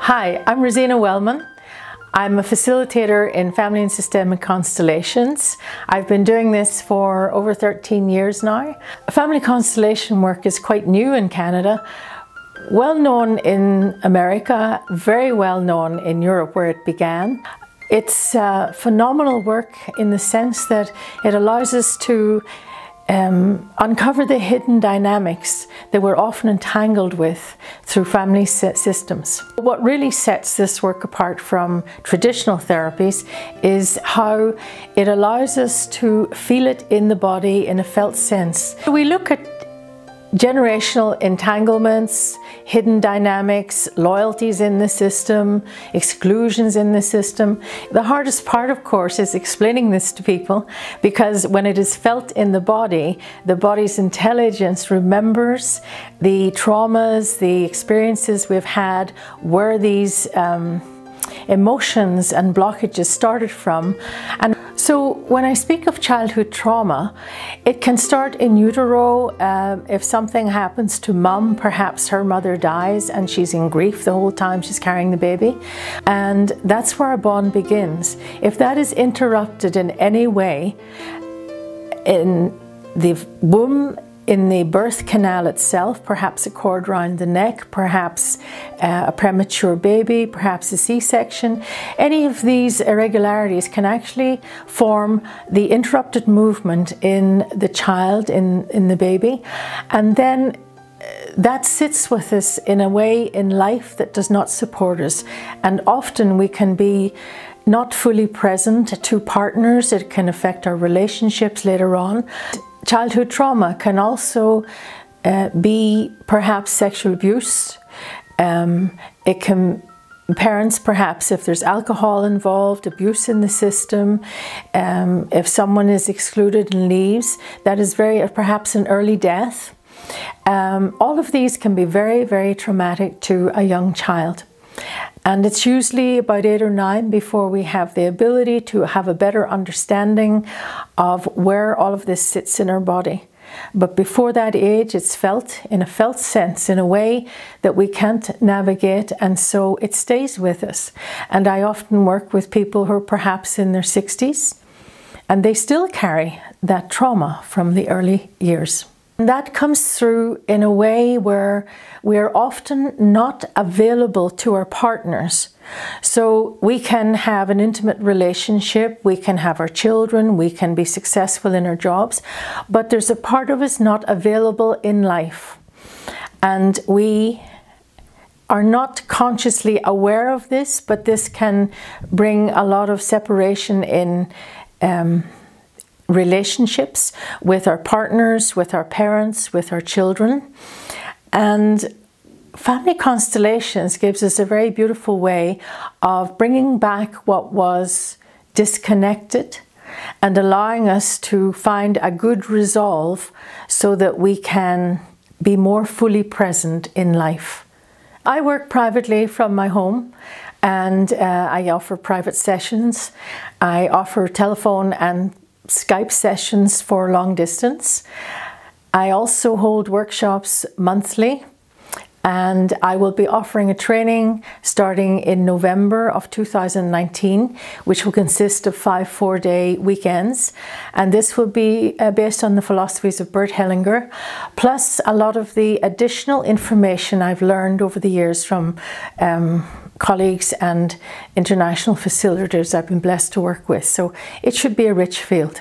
Hi, I'm Rosina Wellman. I'm a facilitator in Family and Systemic Constellations. I've been doing this for over 13 years now. Family constellation work is quite new in Canada, well known in America, very well known in Europe where it began. It's phenomenal work in the sense that it allows us to uncover the hidden dynamics that we're often entangled with through family systems. What really sets this work apart from traditional therapies is how it allows us to feel it in the body in a felt sense. We look at generational entanglements, hidden dynamics, loyalties in the system, exclusions in the system. The hardest part, of course, is explaining this to people, because when it is felt in the body's intelligence remembers the traumas, the experiences we've had, where these emotions and blockages started from. And so when I speak of childhood trauma, it can start in utero. If something happens to mum, perhaps her mother dies and she's in grief the whole time she's carrying the baby. And that's where a bond begins. If that is interrupted in any way, in the womb, in the birth canal itself, perhaps a cord around the neck, perhaps a premature baby, perhaps a C-section. Any of these irregularities can actually form the interrupted movement in the child, in the baby. And then that sits with us in a way in life that does not support us. And often we can be not fully present to partners. It can affect our relationships later on. Childhood trauma can also be perhaps sexual abuse. It can, parents perhaps, if there's alcohol involved, abuse in the system, if someone is excluded and leaves, that is perhaps an early death. All of these can be very, very traumatic to a young child. And it's usually about 8 or 9 before we have the ability to have a better understanding of where all of this sits in our body. But before that age, it's felt in a felt sense, in a way that we can't navigate, and so it stays with us. And I often work with people who are perhaps in their 60s, and they still carry that trauma from the early years. And that comes through in a way where we are often not available to our partners. So we can have an intimate relationship, we can have our children, we can be successful in our jobs, but there's a part of us not available in life. And we are not consciously aware of this, but this can bring a lot of separation in relationships with our partners, with our parents, with our children. And Family Constellations gives us a very beautiful way of bringing back what was disconnected and allowing us to find a good resolve so that we can be more fully present in life. I work privately from my home, and I offer private sessions. I offer telephone and Skype sessions for long distance. I also hold workshops monthly, and I will be offering a training starting in November of 2019, which will consist of 5 4-day weekends. And this will be based on the philosophies of Bert Hellinger, plus a lot of the additional information I've learned over the years from colleagues and international facilitators I've been blessed to work with. So it should be a rich field.